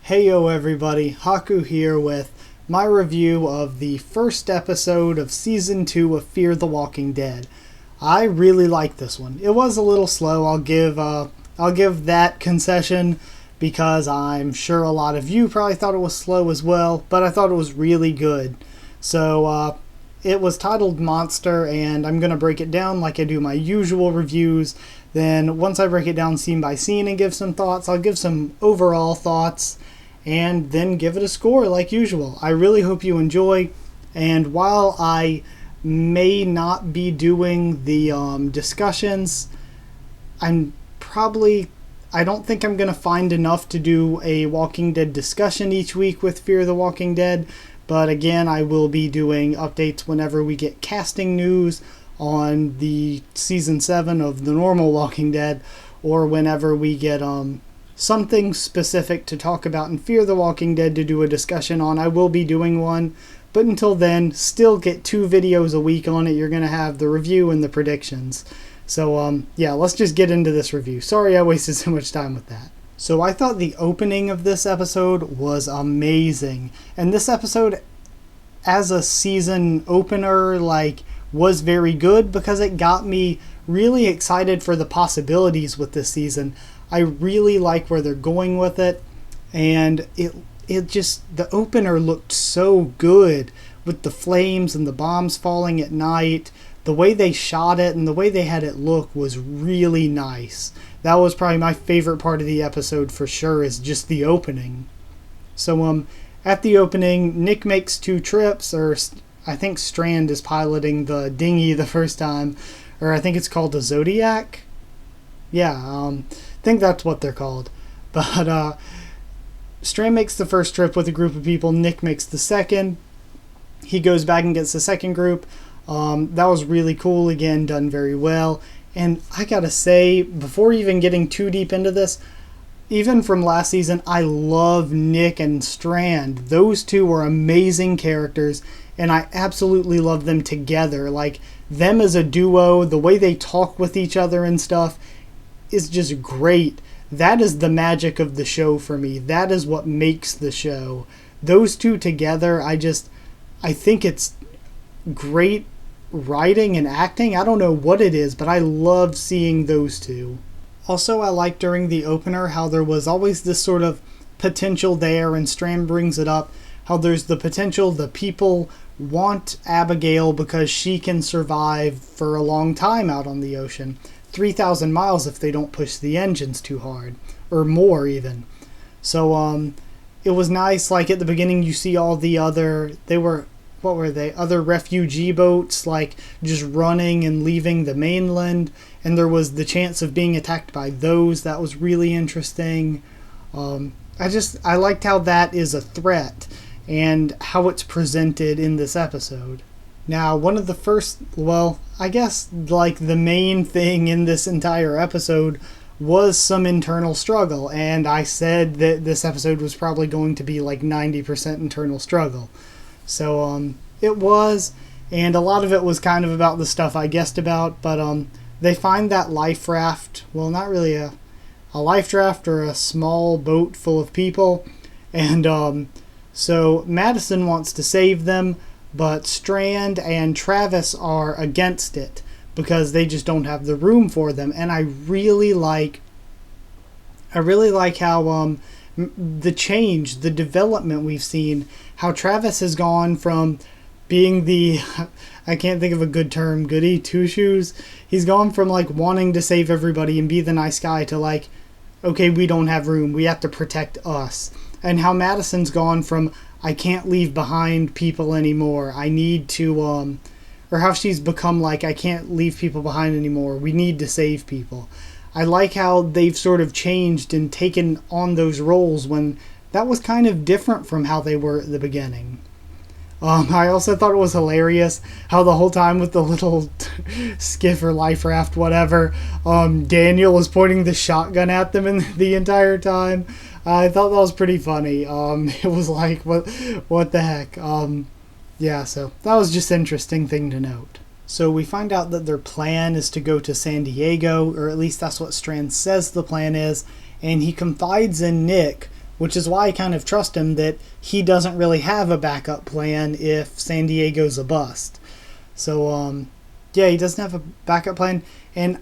Heyo everybody, Haku here with my review of the first episode of Season 2 of Fear the Walking Dead. I really like this one. It was a little slow, I'll give that concession, because I'm sure a lot of you probably thought it was slow as well, but I thought it was really good. So, it was titled Monster, and I'm going to break it down like I do my usual reviews. Then, once I break it down scene by scene and give some thoughts, I'll give some overall thoughts, and then give it a score like usual. I really hope you enjoy, and while I may not be doing the discussions, I don't think I'm going to find enough to do a Walking Dead discussion each week with Fear the Walking Dead, but again, I will be doing updates whenever we get casting news on the Season 7 of the normal Walking Dead, or whenever we get something specific to talk about in Fear the Walking Dead to do a discussion on. I will be doing one, but until then, still get 2 videos a week on it. You're going to have the review and the predictions. So, yeah, let's just get into this review. Sorry I wasted so much time with that. So I thought the opening of this episode was amazing. And this episode, as a season opener, was very good because it got me really excited for the possibilities with this season. I really like where they're going with it, and it just, the opener looked so good with the flames and the bombs falling at night. The way they shot it and the way they had it look was really nice. That was probably my favorite part of the episode for sure, is just the opening. So at the opening, Nick makes 2 trips, or I think Strand is piloting the dinghy the first time, or I think it's called the Zodiac. Yeah, I think that's what they're called. But Strand makes the first trip with a group of people. Nick makes the second. He goes back and gets the second group. That was really cool. Again, done very well. And I gotta say, before even getting too deep into this, even from last season, I love Nick and Strand. Those two were amazing characters, and I absolutely love them together. Like, them as a duo, the way they talk with each other and stuff is just great. That is the magic of the show for me. That is what makes the show. Those two together, I think it's great writing and acting. I don't know what it is, but I love seeing those two. Also, I like during the opener how there was always this sort of potential there, and Strand brings it up, how there's the potential, the people want Abigail because she can survive for a long time out on the ocean. 3,000 miles if they don't push the engines too hard, or more even. So it was nice, like at the beginning you see all the other, other refugee boats just running and leaving the mainland, and there was the chance of being attacked by those. That was really interesting. I liked how that is a threat and how it's presented in this episode. Now, one of the first, I guess the main thing in this entire episode was some internal struggle, and I said that this episode was probably going to be 90% internal struggle. So it was, and a lot of it was kind of about the stuff I guessed about, but they find that life raft, not really a life raft, or a small boat full of people, and so Madison wants to save them, but Strand and Travis are against it because they just don't have the room for them. And I really like how the change, the development we've seen, how Travis has gone from being the, I can't think of a good term, goody two-shoes. He's gone from wanting to save everybody and be the nice guy to okay, we don't have room, we have to protect us. And how Madison's gone from, I can't leave behind people anymore, I need to, or how she's become I can't leave people behind anymore, we need to save people. I like how they've sort of changed and taken on those roles when that was kind of different from how they were at the beginning. I also thought it was hilarious how the whole time with the little skiff or life raft, whatever, Daniel was pointing the shotgun at them the entire time. I thought that was pretty funny. It was what the heck? Yeah, so that was just an interesting thing to note. So we find out that their plan is to go to San Diego, or at least that's what Strand says the plan is, and he confides in Nick which is why I kind of trust him that he doesn't really have a backup plan if San Diego's a bust. So, yeah, he doesn't have a backup plan. And,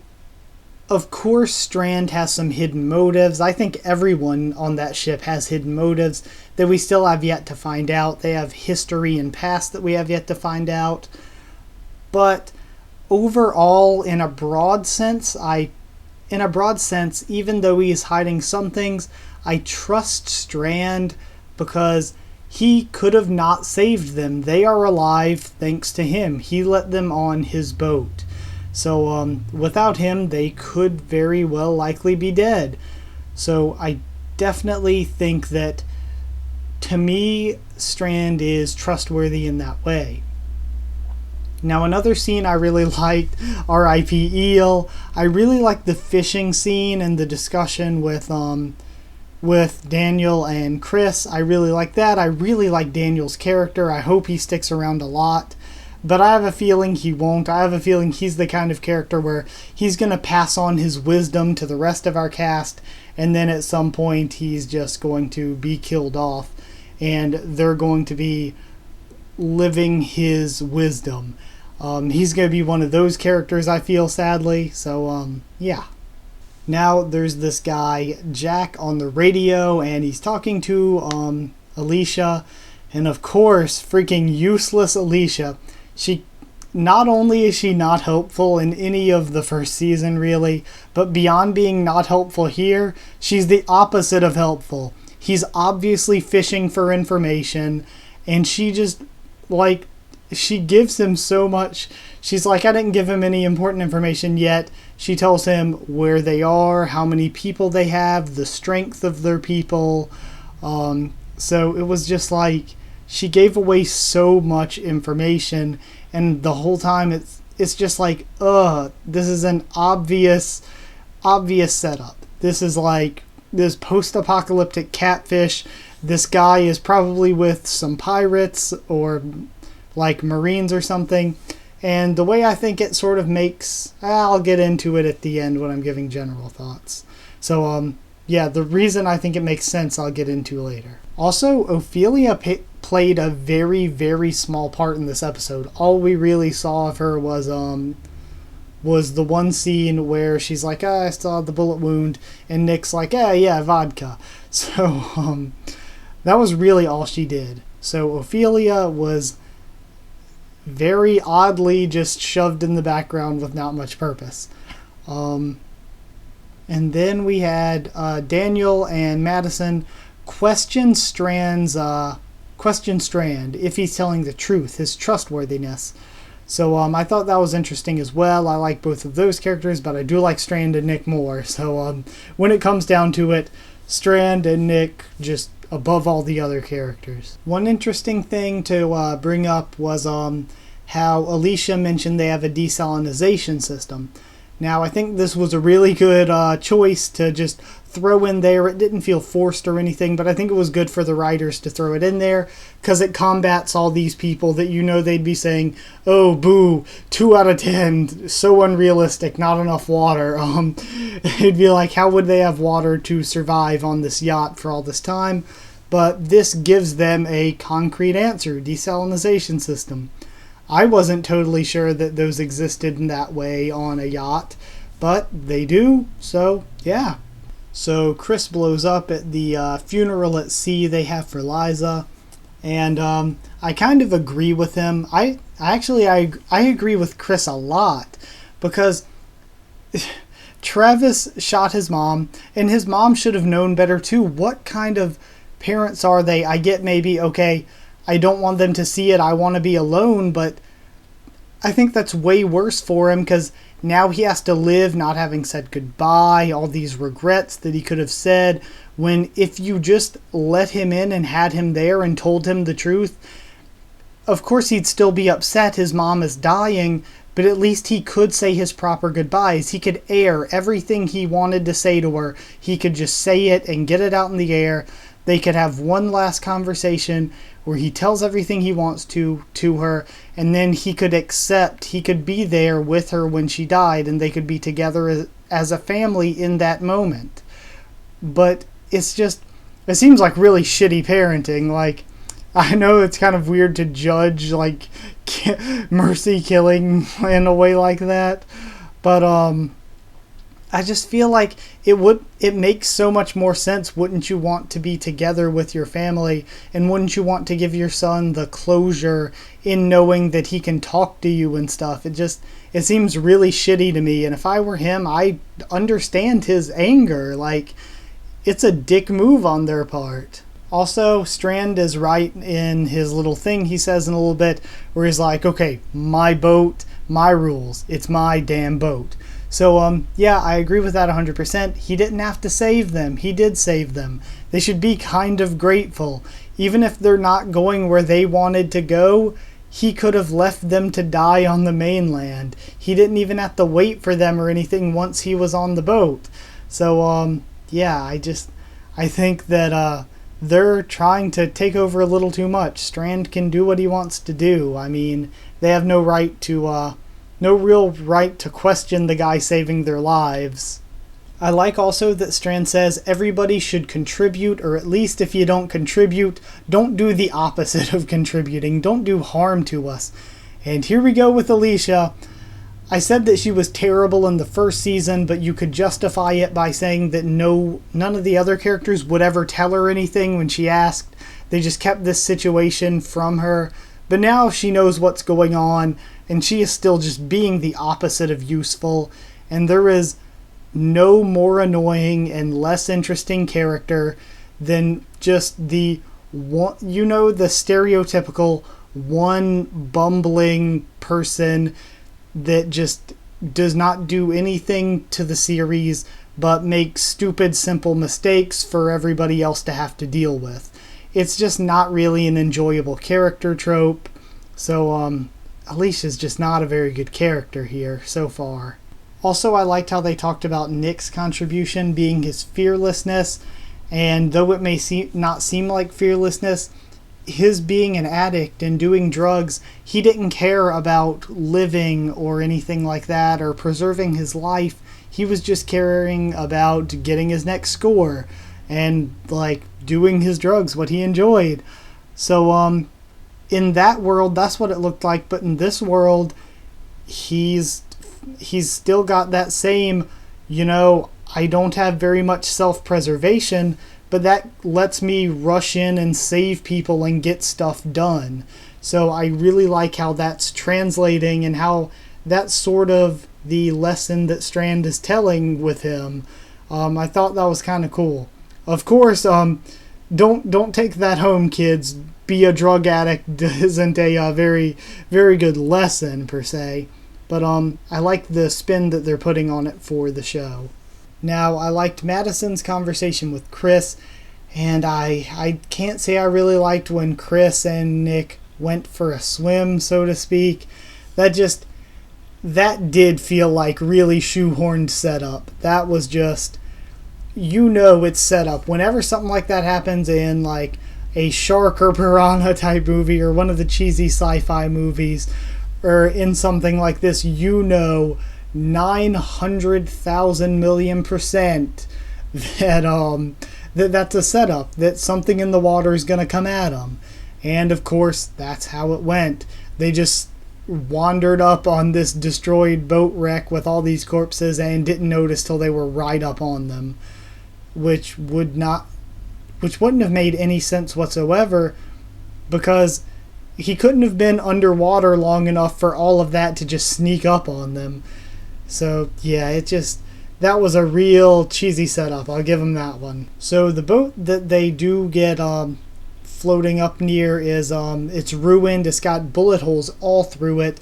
of course, Strand has some hidden motives. I think everyone on that ship has hidden motives that we still have yet to find out. They have history and past that we have yet to find out. But overall, in a broad sense, even though he is hiding some things, I trust Strand because he could have not saved them. They are alive thanks to him. He let them on his boat. So without him, they could very well likely be dead. So I definitely think that, to me, Strand is trustworthy in that way. Now, another scene I really liked, R.I.P. Eel. I really liked the fishing scene and the discussion with Daniel and Chris. I really like that. I really like Daniel's character. I hope he sticks around a lot. But I have a feeling he won't. I have a feeling he's the kind of character where he's going to pass on his wisdom to the rest of our cast, and then at some point he's just going to be killed off, and they're going to be living his wisdom. He's going to be one of those characters, I feel, sadly. So, yeah. Now there's this guy, Jack, on the radio, and he's talking to Alicia. And of course, freaking useless Alicia. Not only is she not helpful in any of the first season, really, but beyond being not helpful here, she's the opposite of helpful. He's obviously fishing for information, and she just, she gives him so much. She's like, I didn't give him any important information yet. She tells him where they are, how many people they have, the strength of their people. So it was just like, she gave away so much information, and the whole time it's just like, this is an obvious setup. This is like this post-apocalyptic catfish. This guy is probably with some pirates or like Marines or something. And the way I think it sort of makes, I'll get into it at the end when I'm giving general thoughts. So, yeah, the reason I think it makes sense I'll get into later. Also, Ophelia played a very, very small part in this episode. All we really saw of her was the one scene where she's like, I saw the bullet wound, and Nick's like, yeah, vodka. So, that was really all she did. So, Ophelia was very oddly just shoved in the background with not much purpose. And then we had Daniel and Madison question Strand if he's telling the truth, his trustworthiness. So I thought that was interesting as well. I like both of those characters, but I do like Strand and Nick more. So when it comes down to it, Strand and Nick just above all the other characters. One interesting thing to bring up was how Alicia mentioned they have a desalinization system. Now, I think this was a really good choice to just throw in there. It didn't feel forced or anything, but I think it was good for the writers to throw it in there because it combats all these people that they'd be saying, oh, boo, 2 out of 10, so unrealistic, not enough water. It'd be like, how would they have water to survive on this yacht for all this time? But this gives them a concrete answer, desalinization system. I wasn't totally sure that those existed in that way on a yacht, but they do, so yeah. So Chris blows up at the funeral at sea they have for Liza, and I kind of agree with him. I agree with Chris a lot, because Travis shot his mom, and his mom should have known better too. What kind of parents are they? I get maybe, okay, I don't want them to see it, I want to be alone, but I think that's way worse for him because now he has to live not having said goodbye, all these regrets that he could have said, when if you just let him in and had him there and told him the truth, of course he'd still be upset his mom is dying, but at least he could say his proper goodbyes. He could air everything he wanted to say to her. He could just say it and get it out in the air. They could have one last conversation where he tells everything he wants to her, and then he could be there with her when she died, and they could be together as a family in that moment. But it's just, it seems like really shitty parenting. Like, I know it's kind of weird to judge, like, mercy killing in a way like that, but I just feel like it makes so much more sense. Wouldn't you want to be together with your family, and wouldn't you want to give your son the closure in knowing that he can talk to you and stuff? It seems really shitty to me, and if I were him, I understand his anger. Like, it's a dick move on their part. Also, Strand is right in his little thing he says in a little bit, where he's like, okay, my boat, my rules, it's my damn boat. So, yeah, I agree with that 100%. He didn't have to save them. He did save them. They should be kind of grateful. Even if they're not going where they wanted to go, he could have left them to die on the mainland. He didn't even have to wait for them or anything once he was on the boat. So, yeah, I think that, they're trying to take over a little too much. Strand can do what he wants to do. I mean, they have no real right to question the guy saving their lives. I like also that Strand says everybody should contribute, or at least if you don't contribute, don't do the opposite of contributing. Don't do harm to us. And here we go with Alicia. I said that she was terrible in the first season, but you could justify it by saying that none of the other characters would ever tell her anything when she asked. They just kept this situation from her. But now she knows what's going on, and she is still just being the opposite of useful. And there is no more annoying and less interesting character than just the one, the stereotypical one bumbling person that just does not do anything to the series but makes stupid, simple mistakes for everybody else to have to deal with. It's just not really an enjoyable character trope. So, Alicia's just not a very good character here so far. Also, I liked how they talked about Nick's contribution being his fearlessness, and though it may not seem like fearlessness, his being an addict and doing drugs, he didn't care about living or anything like that or preserving his life. He was just caring about getting his next score and like doing his drugs, what he enjoyed. So in that world, that's what it looked like, but in this world, he's still got that same, I don't have very much self-preservation, but that lets me rush in and save people and get stuff done. So I really like how that's translating and how that's sort of the lesson that Strand is telling with him. I thought that was kind of cool. Of course, don't take that home, kids. Be a drug addict isn't a very, very good lesson per se. But I like the spin that they're putting on it for the show. Now, I liked Madison's conversation with Chris, and I can't say I really liked when Chris and Nick went for a swim, so to speak. That did feel like really shoehorned setup. That was just, it's set up. Whenever something like that happens in like a shark or piranha type movie or one of the cheesy sci-fi movies, or in something like this, 900,000 million% that's a setup, that something in the water is going to come at them. And of course, that's how it went. They just wandered up on this destroyed boat wreck with all these corpses and didn't notice till they were right up on them, which wouldn't have made any sense whatsoever, because he couldn't have been underwater long enough for all of that to just sneak up on them. So, yeah, that was a real cheesy setup. I'll give him that one. So, the boat that they do get floating up near is, it's ruined. It's got bullet holes all through it.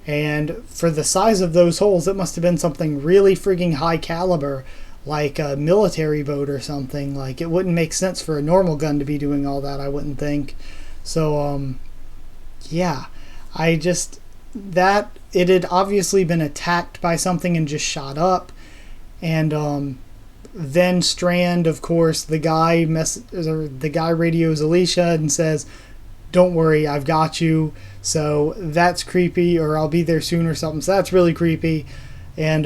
And for the size of those holes, it must have been something really freaking high caliber, like a military boat or something. Like, it wouldn't make sense for a normal gun to be doing all that, I wouldn't think. So, yeah, it had obviously been attacked by something and just shot up. And then Strand, of course, the guy radios Alicia and says, "Don't worry, I've got you." So that's creepy, or "I'll be there soon" or something. So that's really creepy. And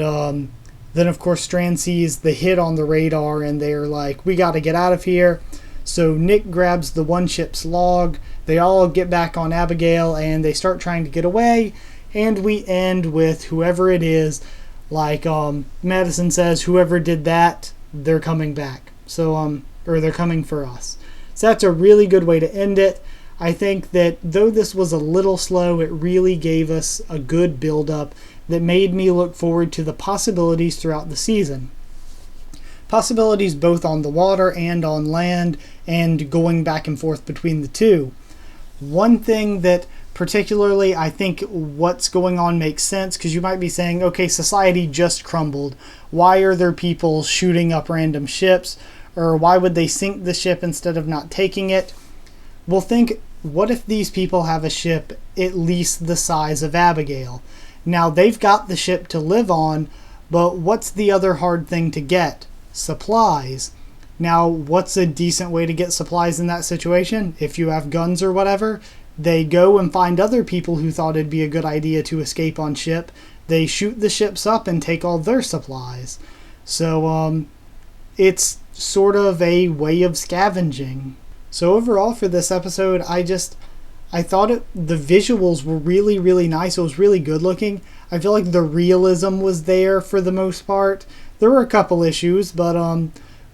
then, of course, Strand sees the hit on the radar, and they're like, "We got to get out of here." So Nick grabs the one ship's log, they all get back on Abigail, and they start trying to get away, and we end with whoever it is, like Madison says, whoever did that, they're coming back. So, or they're coming for us. So that's a really good way to end it. I think that though this was a little slow, it really gave us a good build-up that made me look forward to the possibilities throughout the season. Possibilities both on the water and on land, and going back and forth between the two. One thing that particularly I think what's going on makes sense, because you might be saying, okay, society just crumbled. Why are there people shooting up random ships? Or why would they sink the ship instead of not taking it? Well, think, what if these people have a ship at least the size of Abigail? Now, they've got the ship to live on, but what's the other hard thing to get? Supplies. Now, what's a decent way to get supplies in that situation? If you have guns or whatever, they go and find other people who thought it'd be a good idea to escape on ship. They shoot the ships up and take all their supplies. So, it's sort of a way of scavenging. So overall for this episode, I thought the visuals were really, really nice. It was really good looking. I feel like the realism was there for the most part. There were a couple issues, but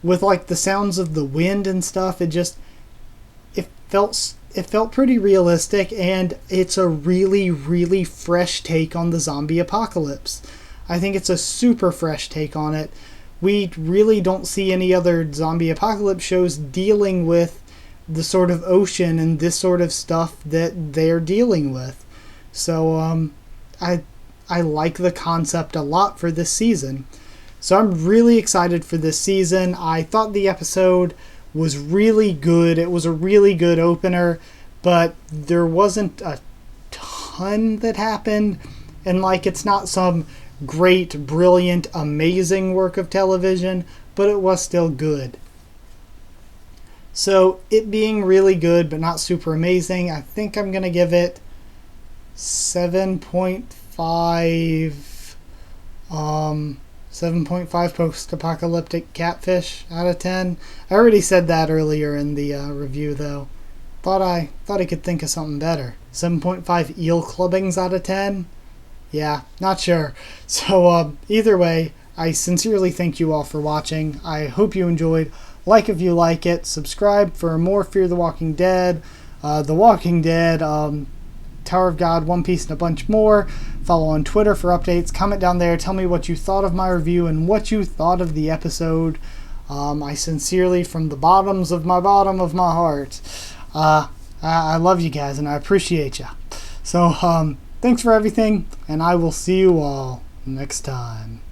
with like the sounds of the wind and stuff, it felt pretty realistic, and it's a really, really fresh take on the zombie apocalypse. I think it's a super fresh take on it. We really don't see any other zombie apocalypse shows dealing with the sort of ocean and this sort of stuff that they're dealing with. So I like the concept a lot for this season. So I'm really excited for this season. I thought the episode was really good. It was a really good opener, but there wasn't a ton that happened, and like it's not some great, brilliant, amazing work of television, but it was still good. So it being really good but not super amazing, I think I'm going to give it 7.5 Post-Apocalyptic Catfish out of 10. I already said that earlier in the review though. Thought I could think of something better. 7.5 eel clubbings out of 10? Yeah, not sure. So either way, I sincerely thank you all for watching. I hope you enjoyed. Like if you like it. Subscribe for more Fear the Walking Dead, The Walking Dead, Tower of God, One Piece, and a bunch more. Follow on Twitter for updates. Comment down there. Tell me what you thought of my review and what you thought of the episode. I sincerely, from the bottom of my heart, I love you guys and I appreciate you. So, thanks for everything, and I will see you all next time.